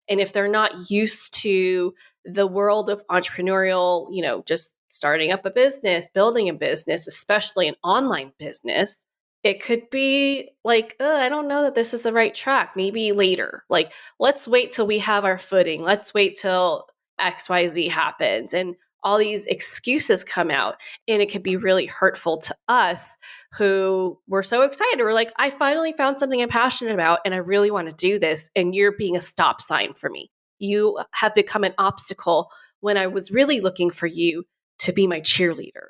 And if they're not used to the world of entrepreneurial, just starting up a business, building a business, especially an online business, it could be like, I don't know that this is the right track. Maybe later. Like, let's wait till we have our footing. Let's wait till XYZ happens. And all these excuses come out. And it can be really hurtful to us who were so excited. We're like, I finally found something I'm passionate about and I really want to do this. And you're being a stop sign for me. You have become an obstacle when I was really looking for you to be my cheerleader.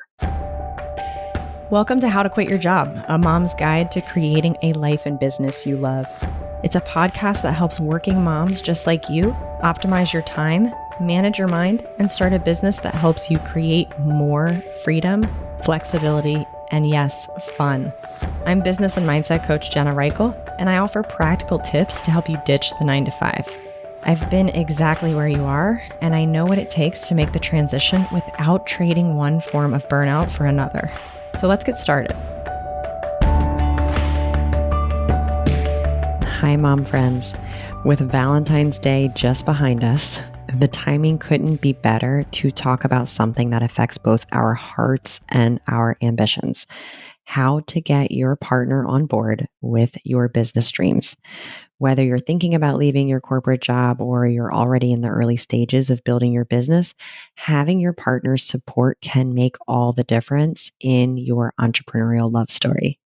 Welcome to How to Quit Your Job, a mom's guide to creating a life and business you love. It's a podcast that helps working moms just like you optimize your time, manage your mind, and start a business that helps you create more freedom, flexibility, and yes, fun. I'm business and mindset coach Jenna Reichel, and I offer practical tips to help you ditch the 9-to-5. I've been exactly where you are, and I know what it takes to make the transition without trading one form of burnout for another. So let's get started. Hi, mom friends. With Valentine's Day just behind us, the timing couldn't be better to talk about something that affects both our hearts and our ambitions: how to get your partner on board with your business dreams. Whether you're thinking about leaving your corporate job or you're already in the early stages of building your business, having your partner's support can make all the difference in your entrepreneurial love story.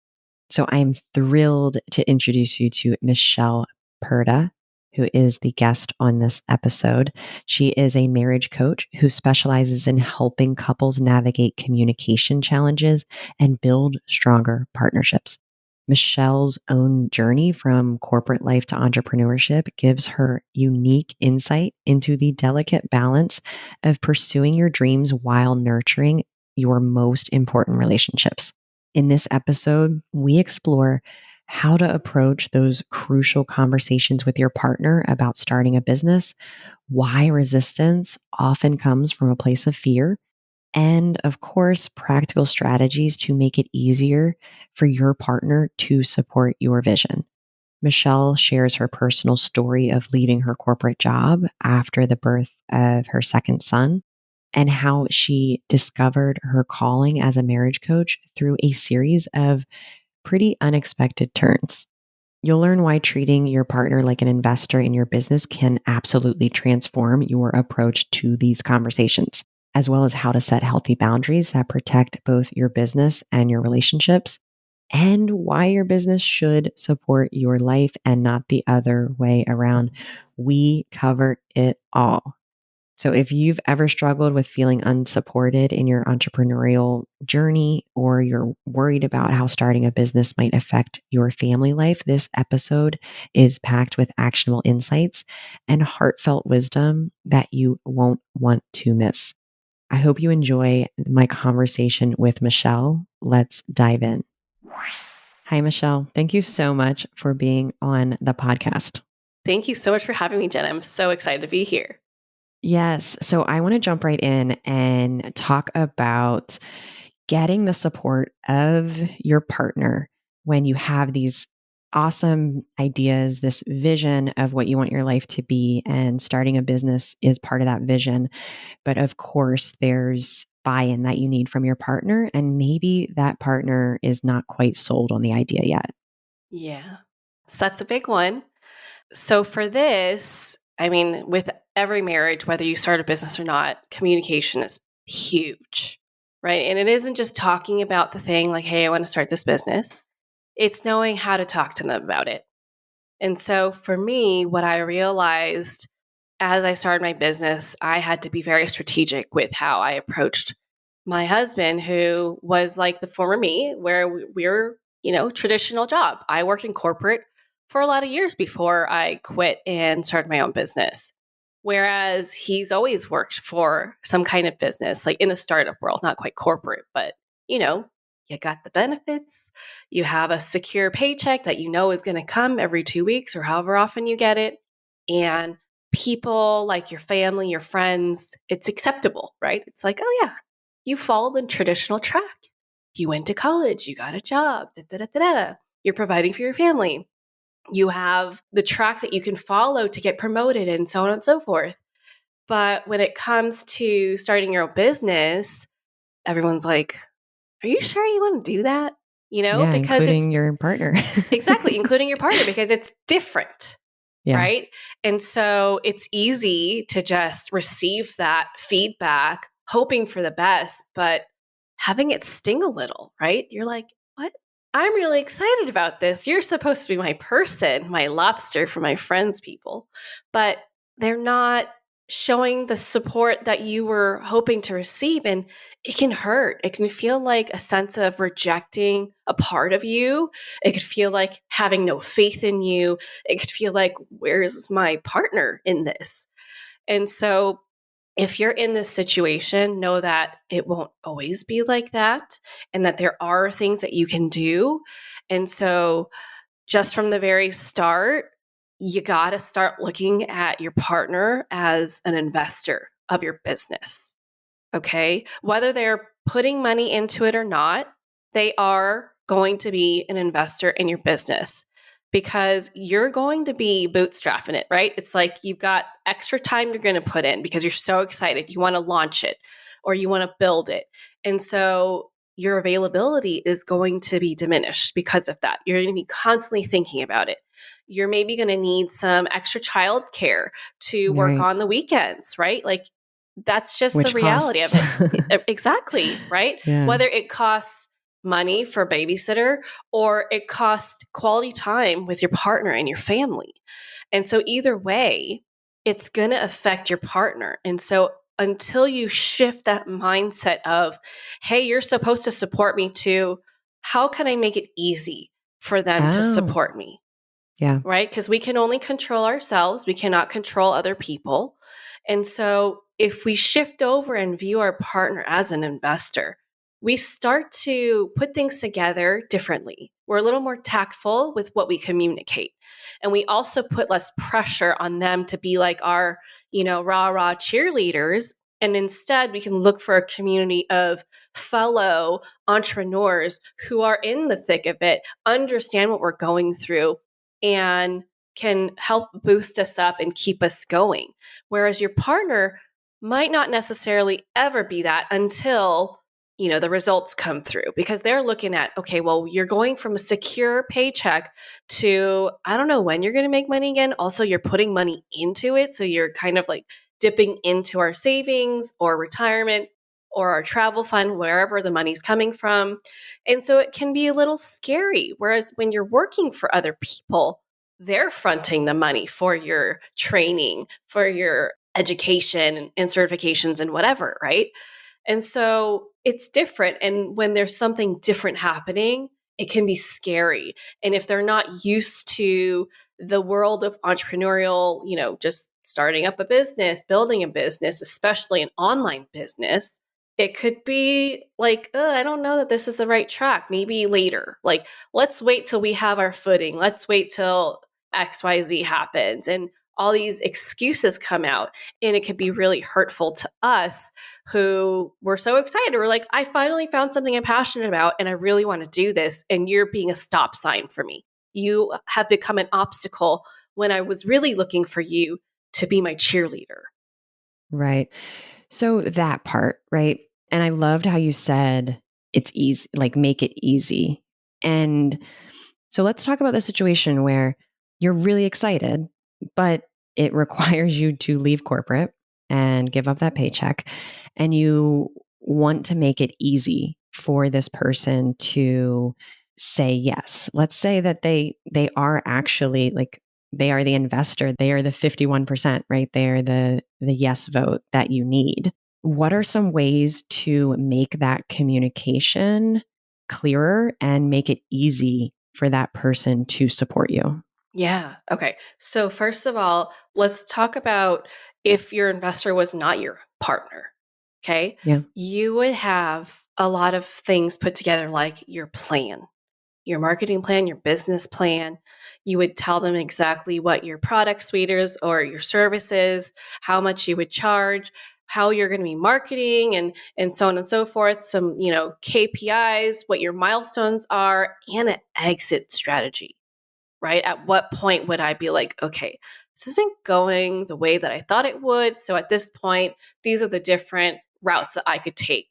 So I'm thrilled to introduce you to Michelle Purta, who is the guest on this episode. She is a marriage coach who specializes in helping couples navigate communication challenges and build stronger partnerships. Michelle's own journey from corporate life to entrepreneurship gives her unique insight into the delicate balance of pursuing your dreams while nurturing your most important relationships. In this episode, we explore how to approach those crucial conversations with your partner about starting a business, why resistance often comes from a place of fear, and of course, practical strategies to make it easier for your partner to support your vision. Michelle shares her personal story of leaving her corporate job after the birth of her second son and how she discovered her calling as a marriage coach through a series of pretty unexpected turns. You'll learn why treating your partner like an investor in your business can absolutely transform your approach to these conversations, as well as how to set healthy boundaries that protect both your business and your relationships, and why your business should support your life and not the other way around. We cover it all. So if you've ever struggled with feeling unsupported in your entrepreneurial journey, or you're worried about how starting a business might affect your family life, this episode is packed with actionable insights and heartfelt wisdom that you won't want to miss. I hope you enjoy my conversation with Michelle. Let's dive in. Hi, Michelle. Thank you so much for being on the podcast. Thank you so much for having me, Jen. I'm so excited to be here. Yes. So I want to jump right in and talk about getting the support of your partner when you have these awesome ideas, this vision of what you want your life to be, and starting a business is part of that vision. But of course, there's buy-in that you need from your partner, and maybe that partner is not quite sold on the idea yet. Yeah, so that's a big one. So for this, with every marriage, whether you start a business or not, communication is huge, right? And it isn't just talking about the thing like, hey, I want to start this business. It's knowing how to talk to them about it. And so for me, what I realized as I started my business, I had to be very strategic with how I approached my husband, who was like the former me, where we're, traditional job. I worked in corporate for a lot of years before I quit and started my own business. Whereas he's always worked for some kind of business, like in the startup world, not quite corporate, but you got the benefits. You have a secure paycheck that you know is going to come every 2 weeks or however often you get it. And people like your family, your friends, it's acceptable, right? It's like, oh yeah, you followed the traditional track. You went to college, you got a job, da, da, da, da, da. You're providing for your family. You have the track that you can follow to get promoted and so on and so forth. But when it comes to starting your own business, everyone's like, are you sure you want to do that? Yeah, Because it's including your partner. exactly, including your partner, because it's different, Yeah. right? And so it's easy to just receive that feedback, hoping for the best, but having it sting a little, right? You're like, what? I'm really excited about this. You're supposed to be my person, my lobster for my friends, people. But they're not showing the support that you were hoping to receive. And it can hurt. It can feel like a sense of rejecting a part of you. It could feel like having no faith in you. It could feel like, where's my partner in this? And so, if you're in this situation, know that it won't always be like that and that there are things that you can do. And so, just from the very start, you got to start looking at your partner as an investor of your business. Okay. Whether they're putting money into it or not, they are going to be an investor in your business because you're going to be bootstrapping it, right? It's like you've got extra time you're going to put in because you're so excited. You want to launch it or you want to build it. And so your availability is going to be diminished because of that. You're going to be constantly thinking about it. You're maybe going to need some extra childcare to work Right. on the weekends, right? Like that's just the Which reality costs. of it. Exactly, right? Yeah. Whether it costs money for a babysitter or it costs quality time with your partner and your family. And so either way, it's going to affect your partner. And so until you shift that mindset of, hey, you're supposed to support me too, how can I make it easy for them to Oh, support me? yeah. Right? Because we can only control ourselves, we cannot control other people. And so, if we shift over and view our partner as an investor, we start to put things together differently. We're a little more tactful with what we communicate. And we also put less pressure on them to be like our, rah rah cheerleaders. And instead, we can look for a community of fellow entrepreneurs who are in the thick of it, understand what we're going through, and can help boost us up and keep us going. Whereas your partner might not necessarily ever be that until the results come through because they're looking at, okay, well, you're going from a secure paycheck to I don't know when you're going to make money again. Also, you're putting money into it, so you're kind of like dipping into our savings or retirement or our travel fund, wherever the money's coming from. And so it can be a little scary. Whereas when you're working for other people, they're fronting the money for your training, for your education and certifications and whatever, right? And so it's different. And when there's something different happening, it can be scary. And if they're not used to the world of entrepreneurial, just starting up a business, building a business, especially an online business, it could be like, I don't know that this is the right track. Maybe later. Like, let's wait till we have our footing. Let's wait till XYZ happens. And all these excuses come out. And it could be really hurtful to us who were so excited. We're like, I finally found something I'm passionate about and I really want to do this. And you're being a stop sign for me. You have become an obstacle when I was really looking for you to be my cheerleader. Right. So that part, right? And I loved how you said it's easy, like make it easy. And so let's talk about the situation where you're really excited, but it requires you to leave corporate and give up that paycheck. And you want to make it easy for this person to say yes. Let's say that they are actually like they are the investor, they are the 51%, right? They are the yes vote that you need. What are some ways to make that communication clearer and make it easy for that person to support you? Yeah. Okay. So, first of all, let's talk about if your investor was not your partner. Okay. Yeah. You would have a lot of things put together, like your plan, your marketing plan, your business plan. You would tell them exactly what your product suite is or your services, how much you would charge, how you're going to be marketing and so on and so forth, some, KPIs, what your milestones are, and an exit strategy. right? At what point would I be like, okay, this isn't going the way that I thought it would. So at this point, these are the different routes that I could take,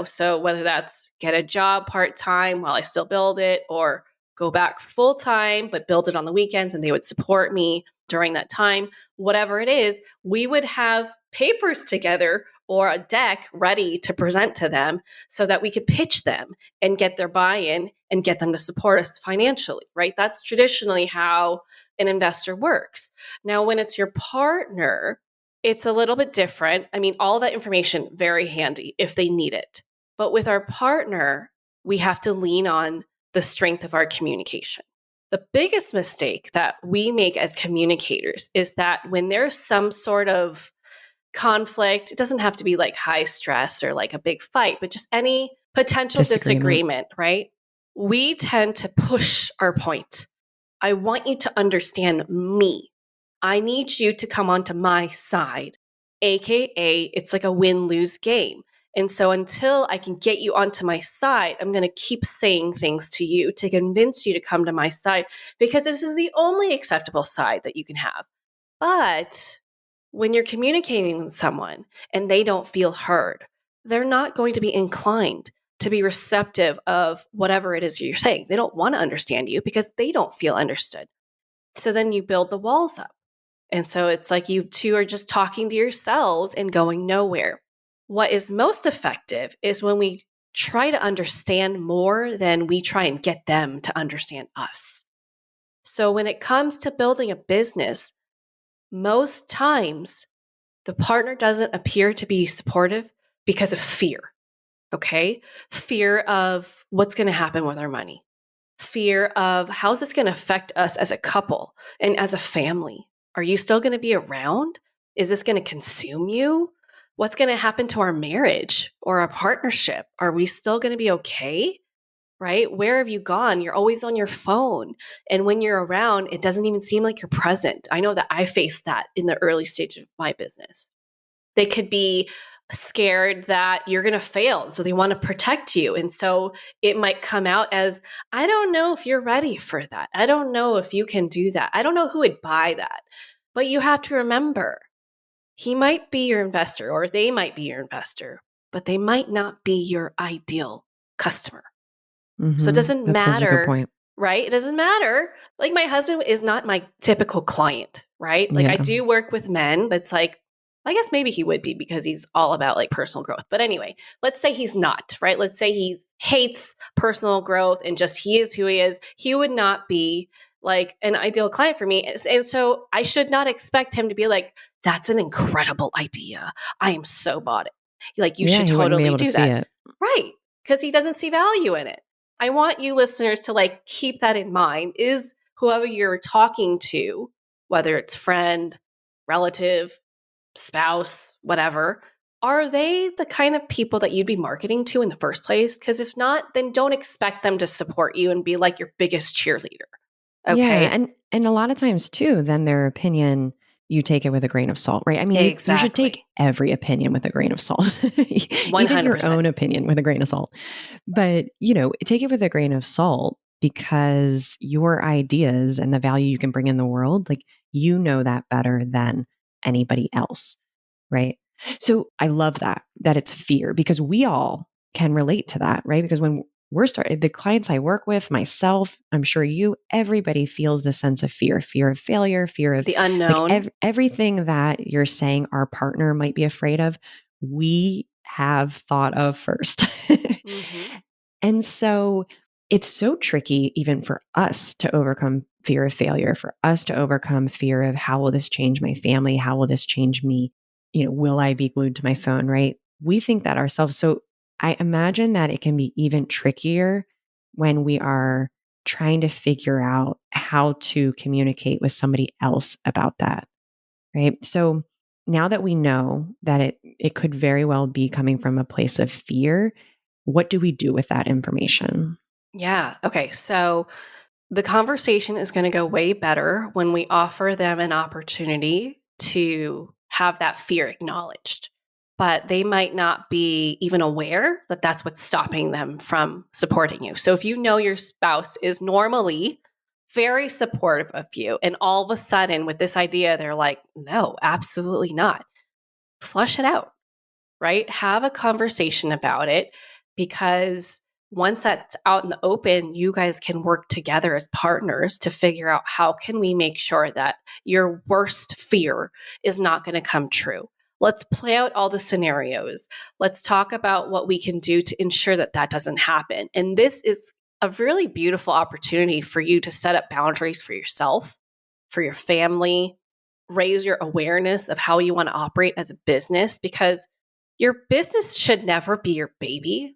so whether that's get a job part-time while I still build it, or go back for full-time, but build it on the weekends and they would support me during that time, whatever it is, we would have papers together or a deck ready to present to them so that we could pitch them and get their buy-in and get them to support us financially, right? That's traditionally how an investor works. Now, when it's your partner, it's a little bit different. I mean, all that information, very handy if they need it. But with our partner, we have to lean on the strength of our communication. The biggest mistake that we make as communicators is that when there's some sort of conflict, it doesn't have to be like high stress or like a big fight, but just any potential disagreement, right? We tend to push our point. I want you to understand me. I need you to come onto my side, AKA, it's like a win-lose game. And so until I can get you onto my side, I'm going to keep saying things to you to convince you to come to my side because this is the only acceptable side that you can have. But when you're communicating with someone and they don't feel heard, they're not going to be inclined to be receptive of whatever it is you're saying. They don't want to understand you because they don't feel understood. So then you build the walls up. And so it's like you two are just talking to yourselves and going nowhere. What is most effective is when we try to understand more than we try and get them to understand us. So when it comes to building a business, most times the partner doesn't appear to be supportive because of fear. Okay? Fear of what's going to happen with our money. Fear of how's this going to affect us as a couple and as a family? Are you still going to be around? Is this going to consume you? What's going to happen to our marriage or our partnership? Are we still going to be okay? Right? Where have you gone? You're always on your phone. And when you're around, it doesn't even seem like you're present. I know that I faced that in the early stage of my business. They could be scared that you're going to fail. So they want to protect you. And so it might come out as, I don't know if you're ready for that. I don't know if you can do that. I don't know who would buy that. But you have to remember, he might be your investor or they might be your investor, but they might not be your ideal customer. So it doesn't That's such a good matter, point. right? It doesn't matter. Like my husband is not my typical client, right? Like I Yeah. do work with men, but it's like, I guess maybe he would be because he's all about like personal growth. But anyway, let's say he's not, right? Let's say he hates personal growth and just he is who he is. He would not be like an ideal client for me. And so I should not expect him to be like, that's an incredible idea. I am so bought it. Like you Yeah, should he wouldn't be totally able to do see that. it. Right. Because he doesn't see value in it. I want you listeners to like keep that in mind. Is whoever you're talking to, whether it's friend, relative, spouse, whatever, are they the kind of people that you'd be marketing to in the first place? Because if not, then don't expect them to support you and be like your biggest cheerleader. Yeah, Okay? and a lot of times too, then their opinion, you take it with a grain of salt, right? I mean, you should take Exactly. every opinion with a grain of salt, even your 100%. own opinion with a grain of salt. But take it with a grain of salt because your ideas and the value you can bring in the world, like you know that better than anybody else, right? So I love that it's fear because we all can relate to that, right? Because when we're starting, the clients I work with, myself, I'm sure everybody feels the sense of fear of failure, fear of The like unknown. everything that you're saying our partner might be afraid of, we have thought of first. Mm-hmm. And so it's so tricky, even for us to overcome fear of failure, for us to overcome fear of how will this change my family? How will this change me? Will I be glued to my phone? Right. We think that ourselves. So I imagine that it can be even trickier when we are trying to figure out how to communicate with somebody else about that. Right. So now that we know that it could very well be coming from a place of fear, what do we do with that information? Yeah. Okay. So the conversation is going to go way better when we offer them an opportunity to have that fear acknowledged. But they might not be even aware that that's what's stopping them from supporting you. So if you know your spouse is normally very supportive of you. And all of a sudden, with this idea, they're like, no, absolutely not. Flush it out, right? Have a conversation about it, because once that's out in the open, you guys can work together as partners to figure out how can we make sure that your worst fear is not going to come true. Let's play out all the scenarios. Let's talk about what we can do to ensure that that doesn't happen. And this is a really beautiful opportunity for you to set up boundaries for yourself, for your family, raise your awareness of how you want to operate as a business, because your business should never be your baby,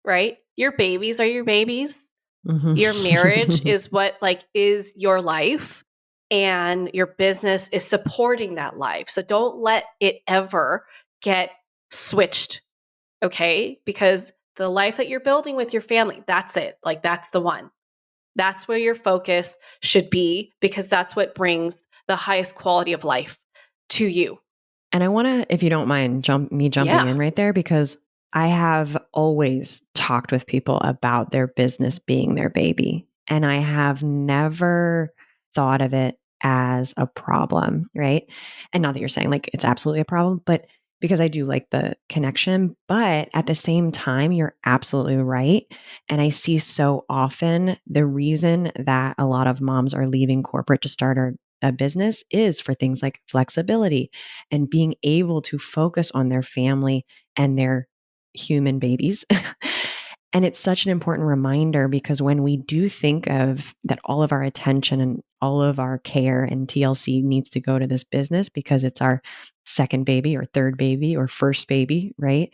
right? Your babies are your babies. Your marriage Mhm. is what is your life, and your business is supporting that life. So don't let it ever get switched, okay? Because the life that you're building with your family, that's it. That's the one. That's where your focus should be, because that's what brings the highest quality of life to you. And I want to, if you don't mind, jumping Yeah. in right there, because I have always talked with people about their business being their baby. And I have never thought of it as a problem, right? And not that you're saying like it's absolutely a problem, but because I do like the connection. But at the same time, you're absolutely right. And I see so often the reason that a lot of moms are leaving corporate to start a business is for things like flexibility and being able to focus on their family and their human babies. And it's such an important reminder, because when we do think of that, all of our attention and all of our care and TLC needs to go to this business because it's our second baby or third baby or first baby, right?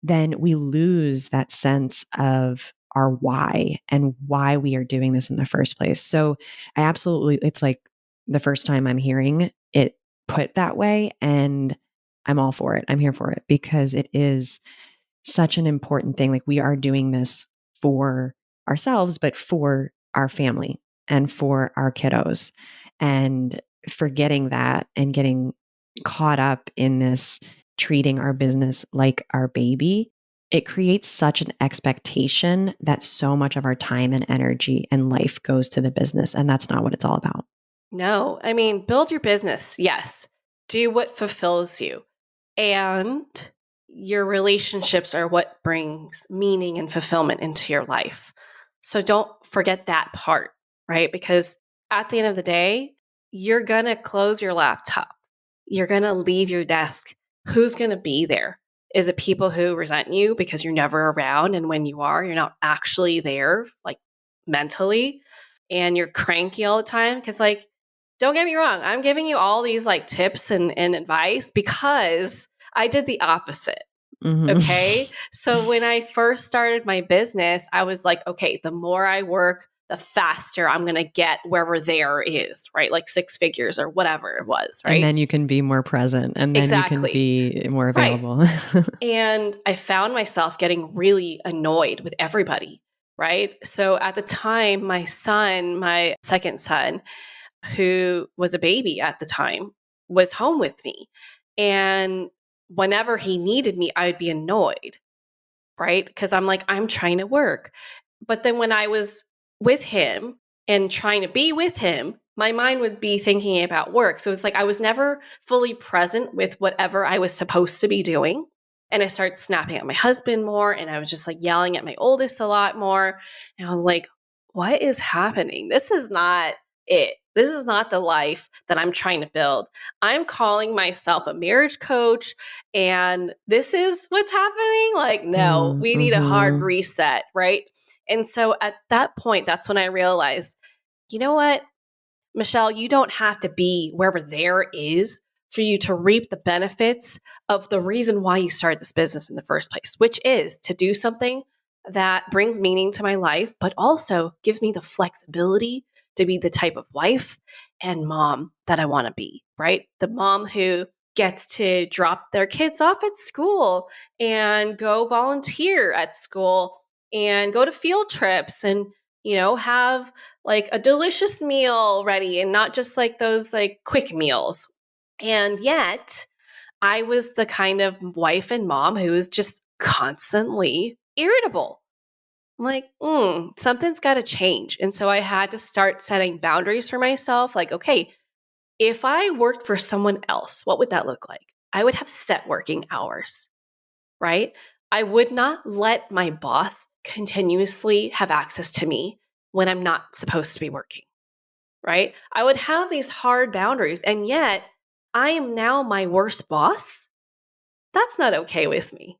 Then we lose that sense of our why and why we are doing this in the first place. So I absolutely, it's like the first time I'm hearing it put that way, and I'm all for it. I'm here for it because it is such an important thing. Like, we are doing this for ourselves, but for our family and for our kiddos. And forgetting that and getting caught up in this treating our business like our baby, it creates such an expectation that so much of our time and energy and life goes to the business. And that's not what it's all about. No, I mean, build your business. Yes. Do what fulfills you. And your relationships are what brings meaning and fulfillment into your life. So don't forget that part, right? Because at the end of the day, you're going to close your laptop. You're going to leave your desk. Who's going to be there? Is it people who resent you because you're never around? And when you are, you're not actually there, mentally, and you're cranky all the time? Because, don't get me wrong, I'm giving you all these tips and advice because I did the opposite. Mhm. Okay. So when I first started my business, I was like, okay, the more I work, the faster I'm going to get wherever there is, right? Like six figures or whatever it was, And right? then you can be more present, and then you can Exactly. be more Right. available. And I found myself getting really annoyed with everybody, right? So at the time, my son, my second son, who was a baby at the time, was home with me. And whenever he needed me, I'd be annoyed, right? Because I'm like, I'm trying to work. But then when I was with him and trying to be with him, my mind would be thinking about work. So it's like I was never fully present with whatever I was supposed to be doing. And I started snapping at my husband more, and I was just yelling at my oldest a lot more. And I was like, what is happening? This is not it. This is not the life that I'm trying to build. I'm calling myself a marriage coach, and this is what's happening. No, we need a hard Mhm. reset, right? And so at that point, that's when I realized, you know what, Michelle, you don't have to be wherever there is for you to reap the benefits of the reason why you started this business in the first place, which is to do something that brings meaning to my life, but also gives me the flexibility to be the type of wife and mom that I want to be, right? The mom who gets to drop their kids off at school and go volunteer at school and go to field trips and, have a delicious meal ready and not just those quick meals. And yet, I was the kind of wife and mom who was just constantly irritable. I'm like, something's got to change. And so I had to start setting boundaries for myself. Like, okay, if I worked for someone else, what would that look like? I would have set working hours, right? I would not let my boss continuously have access to me when I'm not supposed to be working, right? I would have these hard boundaries. And yet I am now my worst boss. That's not okay with me.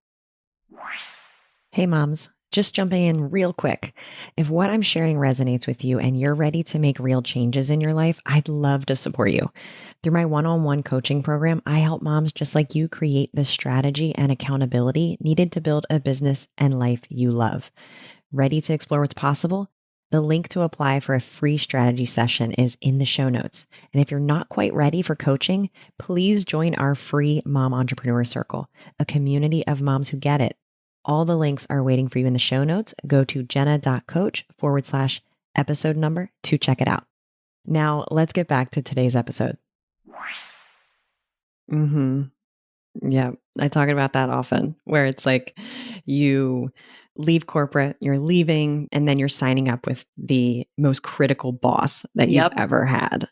Hey, moms, just jumping in real quick. If what I'm sharing resonates with you and you're ready to make real changes in your life, I'd love to support you. Through my one on one coaching program, I help moms just like you create the strategy and accountability needed to build a business and life you love. Ready to explore what's possible? The link to apply for a free strategy session is in the show notes. And if you're not quite ready for coaching, please join our free Mom Entrepreneur Circle, a community of moms who get it. All the links are waiting for you in the show notes. Go to jenna.coach/episode number to check it out. Now, let's get back to today's episode. Yeah, I talk about that often, where it's like you leave corporate, you're leaving, and then you're signing up with the most critical boss that you've Yep. ever had.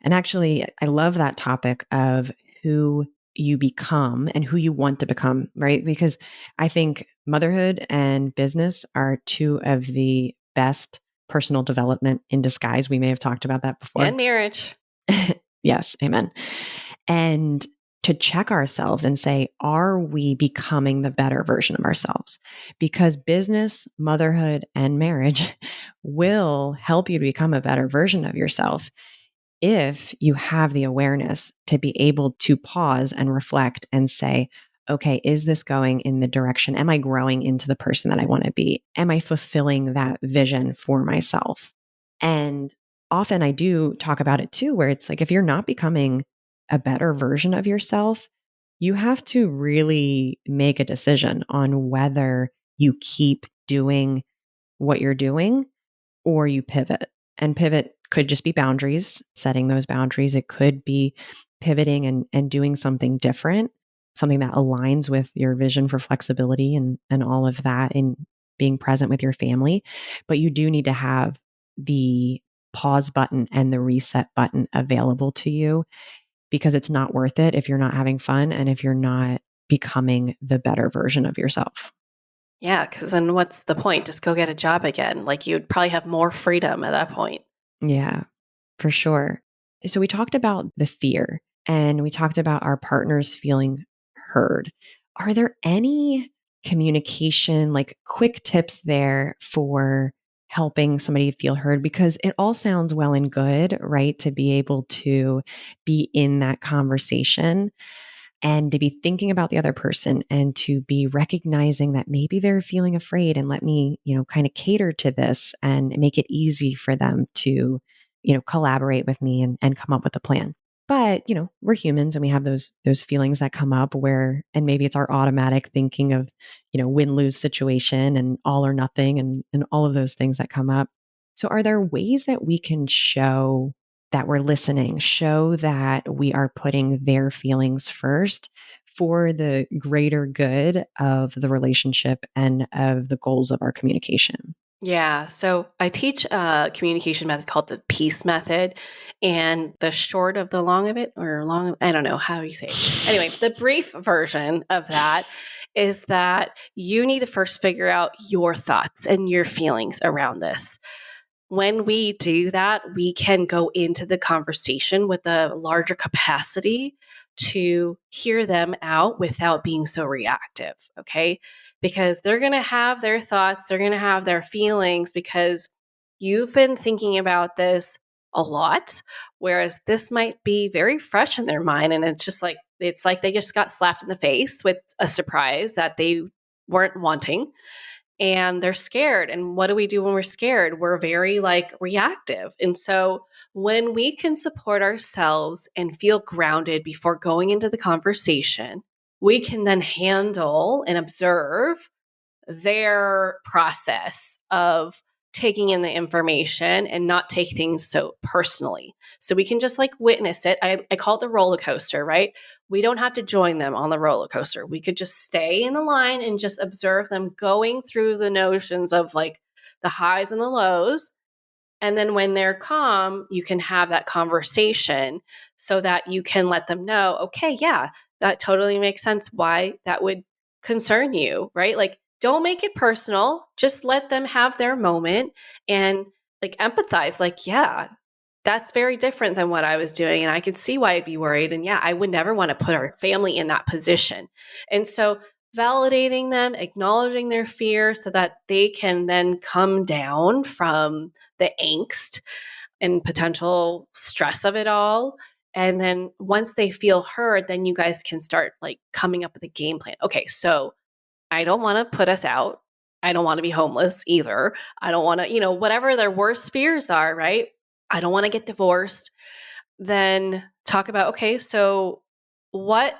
And actually, I love that topic of who you become and who you want to become, right? Because I think motherhood and business are two of the best personal development in disguise. We may have talked about that before. And marriage. Yes, amen. And to check ourselves and say, are we becoming the better version of ourselves? Because business, motherhood, and marriage will help you to become a better version of yourself if you have the awareness to be able to pause and reflect and say, okay, is this going in the direction? Am I growing into the person that I want to be? Am I fulfilling that vision for myself? And often I do talk about it too, where it's like, if you're not becoming a better version of yourself, you have to really make a decision on whether you keep doing what you're doing or you pivot. And pivot could just be boundaries, setting those boundaries. It could be pivoting and doing something different, something that aligns with your vision for flexibility and all of that in being present with your family. But you do need to have the pause button and the reset button available to you because it's not worth it if you're not having fun and if you're not becoming the better version of yourself. Yeah, because then what's the point? Just go get a job again. Like you'd probably have more freedom at that point. Yeah, for sure. So we talked about the fear and we talked about our partners feeling heard. Are there any communication, like quick tips there for helping somebody feel heard? Because it all sounds well and good, right? To be able to be in that conversation and to be thinking about the other person and to be recognizing that maybe they're feeling afraid and let me, kind of cater to this and make it easy for them to, collaborate with me and come up with a plan. But, we're humans and we have those feelings that come up where and maybe it's our automatic thinking of, win-lose situation and all or nothing and all of those things that come up. So are there ways that we can show that we're listening, show that we are putting their feelings first for the greater good of the relationship and of the goals of our communication? Yeah. So I teach a communication method called the peace method. And the short of the long of it, or long, I don't know how you say it. Anyway, the brief version of that is that you need to first figure out your thoughts and your feelings around this. When we do that, we can go into the conversation with a larger capacity to hear them out without being so reactive. Okay. Because they're going to have their thoughts, they're going to have their feelings because you've been thinking about this a lot, whereas this might be very fresh in their mind. And it's like they just got slapped in the face with a surprise that they weren't wanting and they're scared. And what do we do when we're scared? We're very reactive. And so when we can support ourselves and feel grounded before going into the conversation, we can then handle and observe their process of taking in the information and not take things so personally. So we can just like witness it. I call it the roller coaster, right? We don't have to join them on the roller coaster. We could just stay in the line and just observe them going through the notions of like the highs and the lows. And then when they're calm, you can have that conversation so that you can let them know, okay, yeah, that totally makes sense why that would concern you, right? Like, don't make it personal. Just let them have their moment and like empathize. Like, yeah, that's very different than what I was doing. And I could see why I'd be worried. And yeah, I would never want to put our family in that position. And so validating them, acknowledging their fear so that they can then come down from the angst and potential stress of it all. And then once they feel heard, then you guys can start like coming up with a game plan. Okay, so I don't want to put us out. I don't want to be homeless either. I don't want to, whatever their worst fears are, right? I don't want to get divorced. Then talk about, okay, so what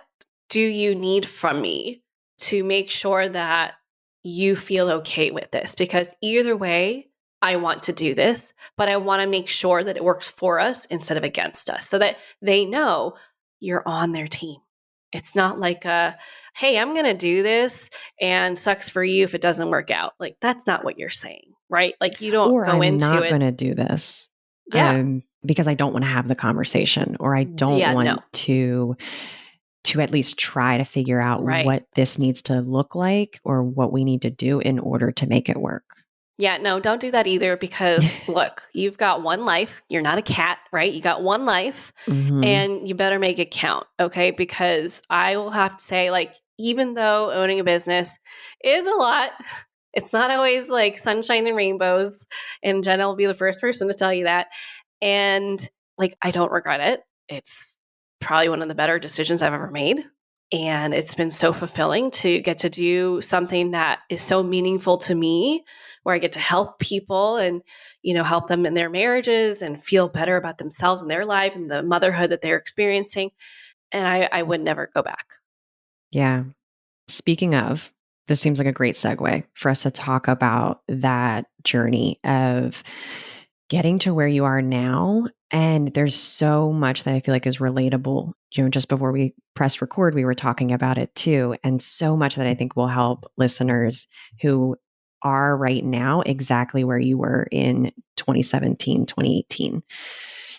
do you need from me to make sure that you feel okay with this? Because either way, I want to do this, but I want to make sure that it works for us instead of against us so that they know you're on their team. It's not like hey, I'm going to do this and sucks for you if it doesn't work out. Like, that's not what you're saying, right? Like, you don't Or go I'm into not it. going to do this Yeah. because I don't want to have the conversation, or I don't Yeah. No. want to at least try to figure out Right. what this needs to look like or what we need to do in order to make it work. Yeah, no, don't do that either because look, you've got one life. You're not a cat, right? You got one life Hmm. and you better make it count, okay? Because I will have to say, like, even though owning a business is a lot, it's not always like sunshine and rainbows. And Jenna will be the first person to tell you that. And like, I don't regret it. It's probably one of the better decisions I've ever made. And it's been so fulfilling to get to do something that is so meaningful to me, where I get to help people and, help them in their marriages and feel better about themselves and their life and the motherhood that they're experiencing. And I would never go back. Yeah. Speaking of, this seems like a great segue for us to talk about that journey of getting to where you are now. And there's so much that I feel like is relatable. Just before we pressed record, we were talking about it too. And so much that I think will help listeners who are right now exactly where you were in 2017, 2018.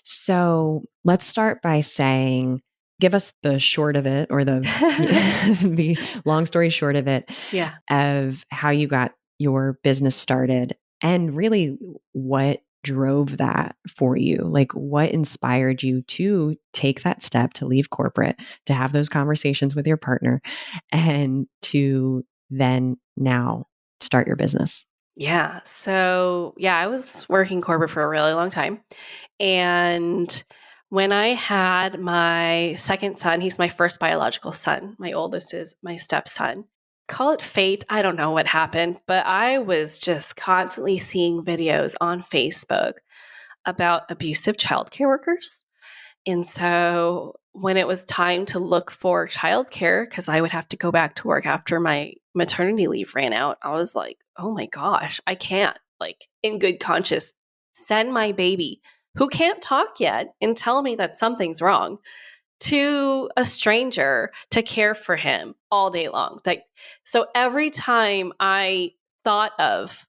So let's start by saying, give us the short of it, or the the long story short of it, Yeah. of how you got your business started and really what drove that for you. Like, what inspired you to take that step to leave corporate, to have those conversations with your partner, and to then now start your business? Yeah. So, yeah, I was working corporate for a really long time. And when I had my second son, he's my first biological son. My oldest is my stepson. Call it fate. I don't know what happened, but I was just constantly seeing videos on Facebook about abusive childcare workers. And so when it was time to look for childcare, because I would have to go back to work after my maternity leave ran out, I was like, oh my gosh, I can't, like, in good conscience, send my baby who can't talk yet and tell me that something's wrong to a stranger to care for him all day long. Like, so every time I thought of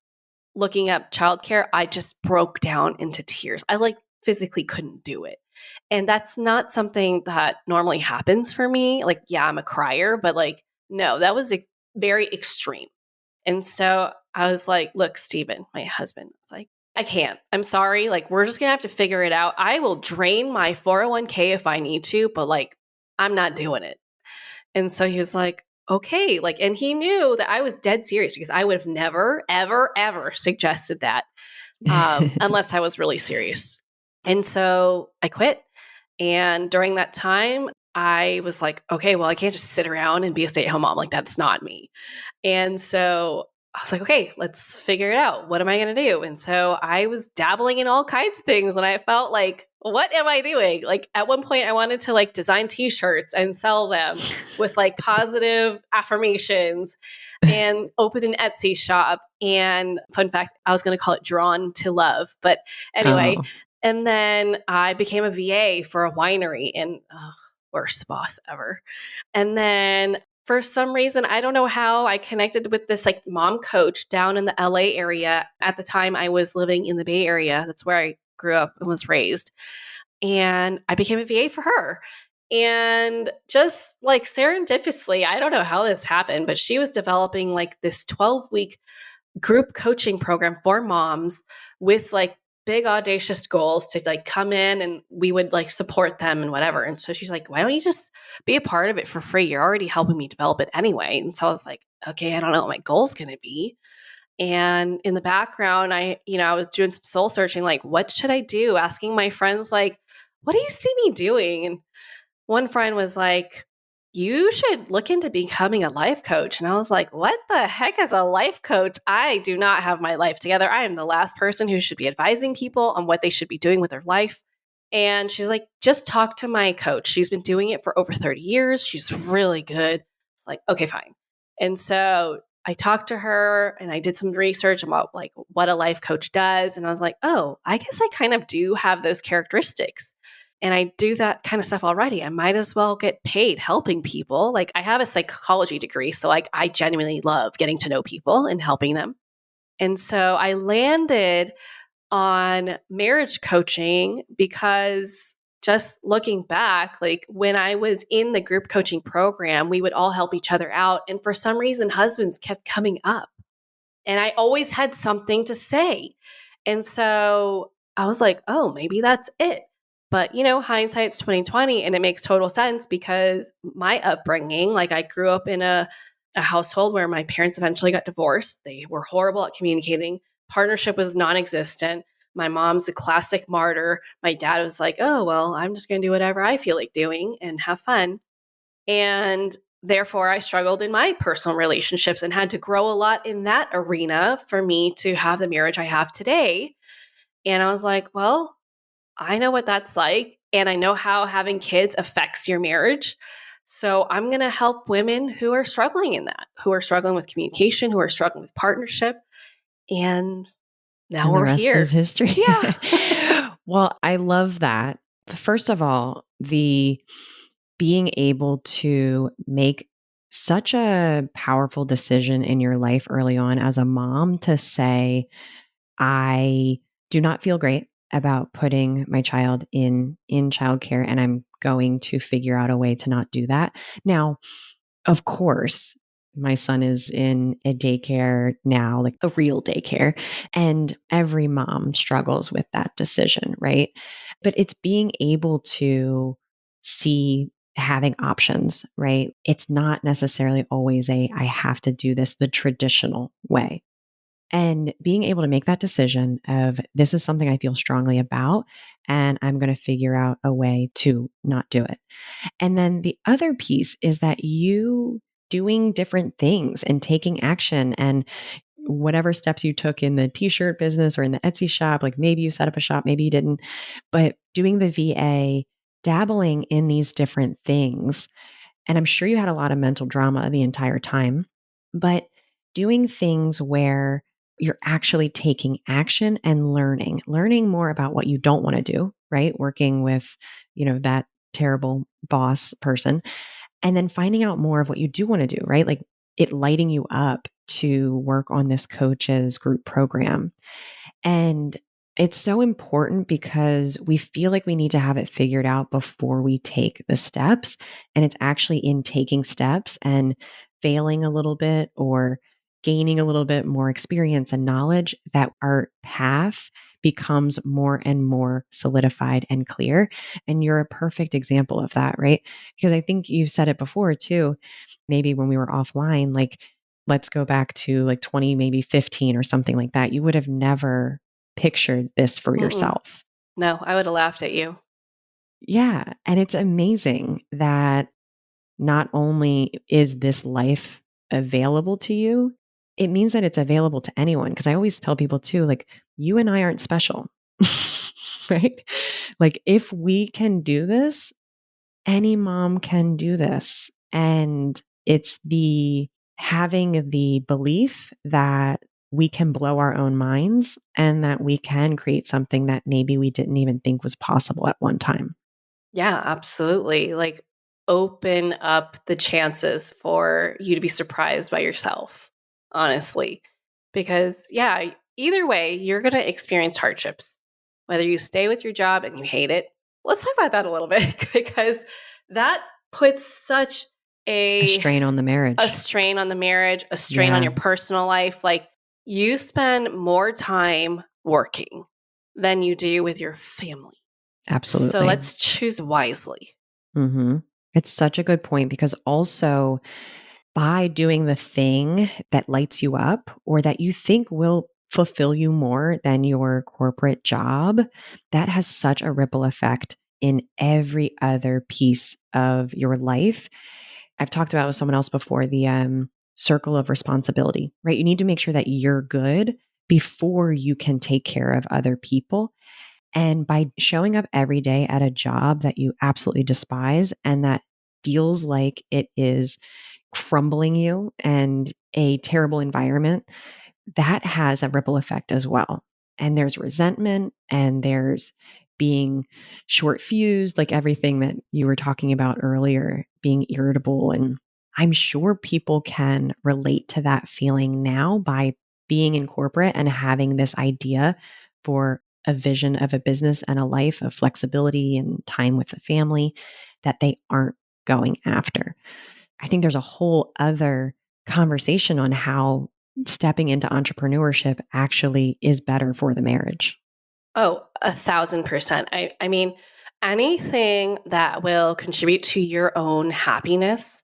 looking up childcare, I just broke down into tears. I like physically couldn't do it. And that's not something that normally happens for me. Like, yeah, I'm a crier, but like, no, that was very extreme. And so I was like, look, Steven, my husband, was like, I can't. I'm sorry. Like, we're just going to have to figure it out. I will drain my 401k if I need to, but like, I'm not doing it. And so he was like, okay. Like, and he knew that I was dead serious because I would have never, ever, ever suggested that unless I was really serious. And so I quit. And during that time, I was like, okay, well, I can't just sit around and be a stay-at-home mom. Like, that's not me. And so I was like, okay, let's figure it out. What am I going to do? And so I was dabbling in all kinds of things. And I felt like, what am I doing? Like at one point I wanted to like design t-shirts and sell them with like positive affirmations and open an Etsy shop. And fun fact, I was going to call it Drawn to Love. But anyway, Oh, and then I became a VA for a winery and worst boss ever. And then for some reason, I don't know how I connected with this like mom coach down in the LA area. At the time, I was living in the Bay Area. That's where I grew up and was raised. And I became a VA for her. And just like serendipitously, I don't know how this happened, but she was developing like this 12-week group coaching program for moms with like big audacious goals to like come in and we would like support them and whatever. And so she's like, why don't you just be a part of it for free? You're already helping me develop it anyway. And so I was like, okay, I don't know what my goal's going to be. And in the background, I was doing some soul searching, like, what should I do? Asking my friends, like, what do you see me doing? And one friend was like, you should look into becoming a life coach. And I was like, what the heck is a life coach? I do not have my life together. I am the last person who should be advising people on what they should be doing with their life. And she's like, just talk to my coach. She's been doing it for over 30 years. She's really good. It's like, okay, fine. And so I talked to her and I did some research about like what a life coach does. And I was like, oh, I guess I kind of do have those characteristics and I do that kind of stuff already. I might as well get paid helping people. Like I have a psychology degree, so like I genuinely love getting to know people and helping them. And so I landed on marriage coaching because just looking back, like when I was in the group coaching program, we would all help each other out. And for some reason, husbands kept coming up and I always had something to say. And so I was like, oh, maybe that's it. But hindsight's 2020 and it makes total sense because my upbringing, like I grew up in a household where my parents eventually got divorced. They were horrible at communicating. Partnership was non-existent. My mom's a classic martyr. My dad was like, oh, well, I'm just going to do whatever I feel like doing and have fun. And therefore, I struggled in my personal relationships and had to grow a lot in that arena for me to have the marriage I have today. And I was like, well, I know what that's like. And I know how having kids affects your marriage. So I'm going to help women who are struggling in that, who are struggling with communication, who are struggling with partnership. And now and the we're rest is here. history. Yeah. Well, I love that. First of all, the being able to make such a powerful decision in your life early on as a mom to say, I do not feel great about putting my child in childcare and I'm going to figure out a way to not do that. Now, of course, my son is in a daycare now, like a real daycare, and every mom struggles with that decision, right? But it's being able to see having options, right? It's not necessarily always I have to do this the traditional way. And being able to make that decision of this is something I feel strongly about, and I'm going to figure out a way to not do it. And then the other piece is that you doing different things and taking action and whatever steps you took in the t-shirt business or in the Etsy shop, like maybe you set up a shop, maybe you didn't, but doing the VA, dabbling in these different things. And I'm sure you had a lot of mental drama the entire time, but doing things where you're actually taking action and learning more about what you don't want to do, right? Working with, that terrible boss person, and then finding out more of what you do want to do, right? Like it lighting you up to work on this coach's group program. And it's so important because we feel like we need to have it figured out before we take the steps. And it's actually in taking steps and failing a little bit or gaining a little bit more experience and knowledge that our path becomes more and more solidified and clear. And you're a perfect example of that, right? Because I think you said it before too, maybe when we were offline, like, let's go back to like 20, maybe 15 or something like that. You would have never pictured this for Mm-mm. yourself. No, I would have laughed at you. Yeah. And it's amazing that not only is this life available to you, it means that it's available to anyone. Cause I always tell people too, like, you and I aren't special. right? Like, if we can do this, any mom can do this. And it's the having the belief that we can blow our own minds and that we can create something that maybe we didn't even think was possible at one time. Yeah, absolutely. Like, open up the chances for you to be surprised by yourself, honestly. Because, yeah, either way, you're going to experience hardships. Whether you stay with your job and you hate it, let's talk about that a little bit because that puts such A a strain on the a marriage. strain on the marriage, a strain on Yeah, your personal life. Like, you spend more time working than you do with your family. So absolutely. let's choose wisely. Hmm. It's such a good point because also by doing the thing that lights you up or that you think will fulfill you more than your corporate job, that has such a ripple effect in every other piece of your life. I've talked about with someone else before the circle of responsibility, right? You need to make sure that you're good before you can take care of other people. And by showing up every day at a job that you absolutely despise and that feels like it is crumbling you and a terrible environment, that has a ripple effect as well. And there's resentment and there's being short fused, like everything that you were talking about earlier, being irritable. And I'm sure people can relate to that feeling now by being in corporate and having this idea for a vision of a business and a life of flexibility and time with the family that they aren't going after. I think there's a whole other conversation on how stepping into entrepreneurship actually is better for the marriage. Oh, 1,000%. I mean, anything that will contribute to your own happiness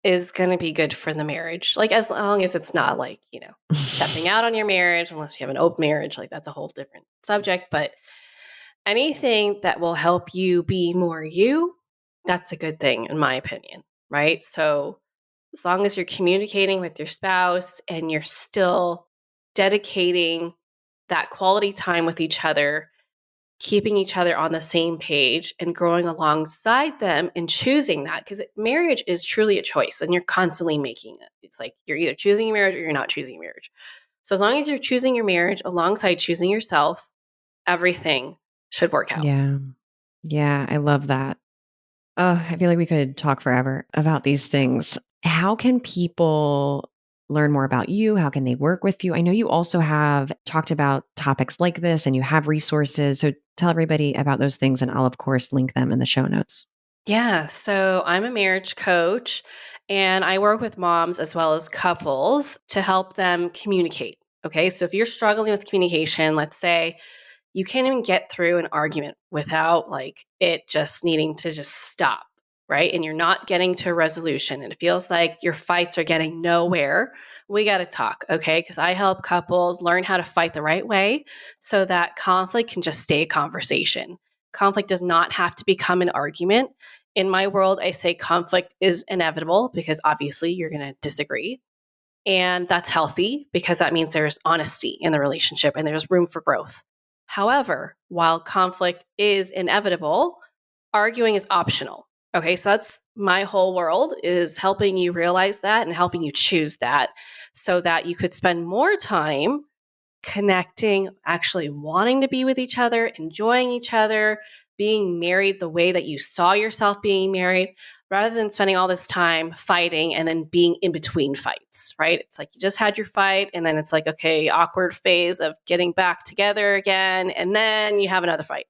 is going to be good for the marriage. Like, as long as it's not like, stepping out on your marriage, unless you have an open marriage, like that's a whole different subject. But anything that will help you be more you, that's a good thing, in my opinion. Right. So, as long as you're communicating with your spouse and you're still dedicating that quality time with each other, keeping each other on the same page and growing alongside them and choosing that, because marriage is truly a choice and you're constantly making it. It's like you're either choosing your marriage or you're not choosing your marriage. So as long as you're choosing your marriage alongside choosing yourself, everything should work out. Yeah. Yeah. I love that. Oh, I feel like we could talk forever about these things. How can people learn more about you? How can they work with you? I know you also have talked about topics like this and you have resources. So tell everybody about those things, and I'll, of course, link them in the show notes. Yeah, so I'm a marriage coach and I work with moms as well as couples to help them communicate. Okay, so if you're struggling with communication, let's say you can't even get through an argument without like it just needing to just stop, right? And you're not getting to a resolution and it feels like your fights are getting nowhere. We got to talk, okay? Because I help couples learn how to fight the right way so that conflict can just stay a conversation. Conflict does not have to become an argument. In my world, I say conflict is inevitable because obviously you're going to disagree. And that's healthy because that means there's honesty in the relationship and there's room for growth. However, while conflict is inevitable, arguing is optional. Okay, so that's my whole world is helping you realize that and helping you choose that so that you could spend more time connecting, actually wanting to be with each other, enjoying each other, being married the way that you saw yourself being married, rather than spending all this time fighting and then being in between fights, right? It's like you just had your fight and then it's like, okay, awkward phase of getting back together again. And then you have another fight.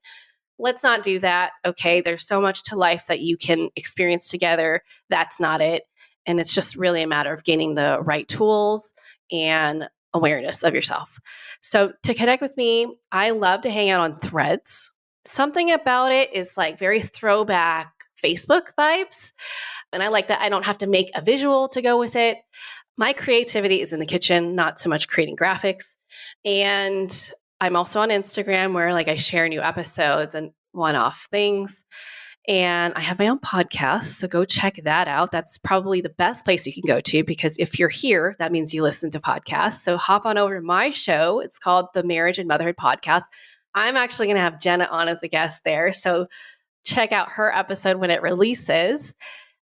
Let's not do that. Okay. There's so much to life that you can experience together. That's not it. And it's just really a matter of gaining the right tools and awareness of yourself. So to connect with me, I love to hang out on Threads. Something about it is like very throwback Facebook vibes. And I like that I don't have to make a visual to go with it. My creativity is in the kitchen, not so much creating graphics. And I'm also on Instagram where like I share new episodes and one-off things. And I have my own podcast, so go check that out. That's probably the best place you can go to because if you're here, that means you listen to podcasts. So hop on over to my show. It's called the Marriage and Motherhood Podcast. I'm actually going to have Jenna on as a guest there. So check out her episode when it releases.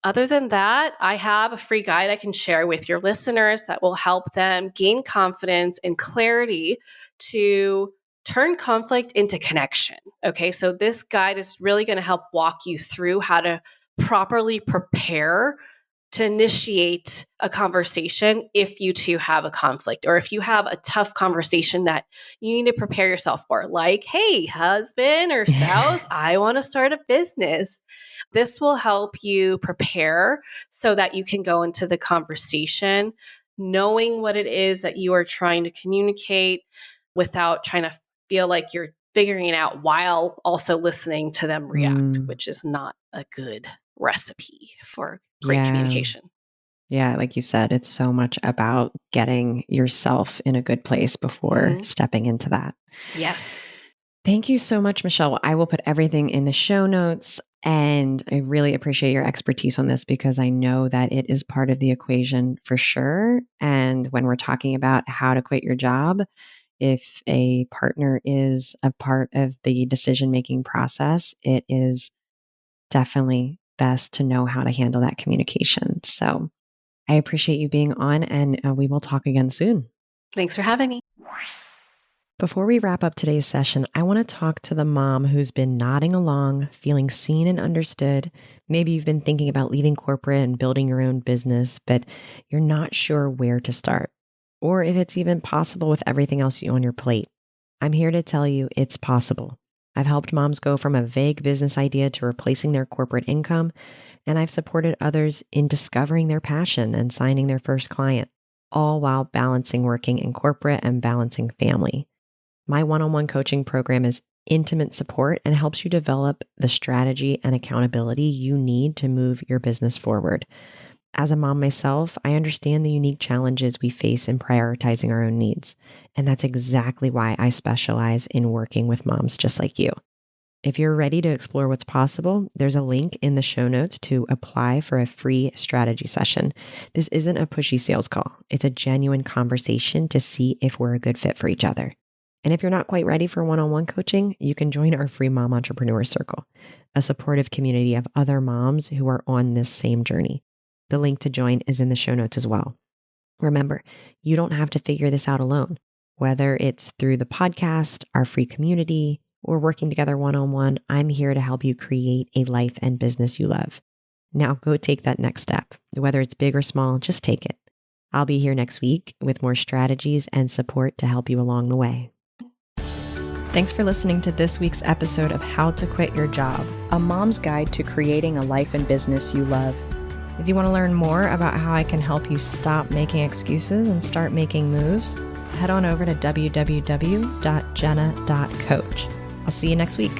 Other than that, I have a free guide I can share with your listeners that will help them gain confidence and clarity to turn conflict into connection. Okay, so this guide is really going to help walk you through how to properly prepare to initiate a conversation if you two have a conflict, or if you have a tough conversation that you need to prepare yourself for, like, hey, husband or spouse, I want to start a business. This will help you prepare so that you can go into the conversation knowing what it is that you are trying to communicate without trying to feel like you're figuring it out while also listening to them react, which is not a good recipe for great Yeah. communication. Yeah, like you said, it's so much about getting yourself in a good place before stepping into that. Yes. Thank you so much, Michelle. I will put everything in the show notes. And I really appreciate your expertise on this because I know that it is part of the equation for sure. And when we're talking about how to quit your job, if a partner is a part of the decision making process, it is definitely best to know how to handle that communication. So I appreciate you being on, and we will talk again soon. Thanks for having me. Before we wrap up today's session, I want to talk to the mom who's been nodding along, feeling seen and understood. Maybe you've been thinking about leaving corporate and building your own business, but you're not sure where to start, or if it's even possible with everything else on your plate. I'm here to tell you it's possible. I've helped moms go from a vague business idea to replacing their corporate income, and I've supported others in discovering their passion and signing their first client, all while balancing working in corporate and balancing family. My one-on-one coaching program is intimate support and helps you develop the strategy and accountability you need to move your business forward. As a mom myself, I understand the unique challenges we face in prioritizing our own needs. And that's exactly why I specialize in working with moms just like you. If you're ready to explore what's possible, there's a link in the show notes to apply for a free strategy session. This isn't a pushy sales call. It's a genuine conversation to see if we're a good fit for each other. And if you're not quite ready for one-on-one coaching, you can join our free Mom Entrepreneur Circle, a supportive community of other moms who are on this same journey. The link to join is in the show notes as well. Remember, you don't have to figure this out alone. Whether it's through the podcast, our free community, or working together one-on-one, I'm here to help you create a life and business you love. Now go take that next step. Whether it's big or small, just take it. I'll be here next week with more strategies and support to help you along the way. Thanks for listening to this week's episode of How to Quit Your Job, a mom's guide to creating a life and business you love. If you want to learn more about how I can help you stop making excuses and start making moves, head on over to www.jenna.coach. I'll see you next week.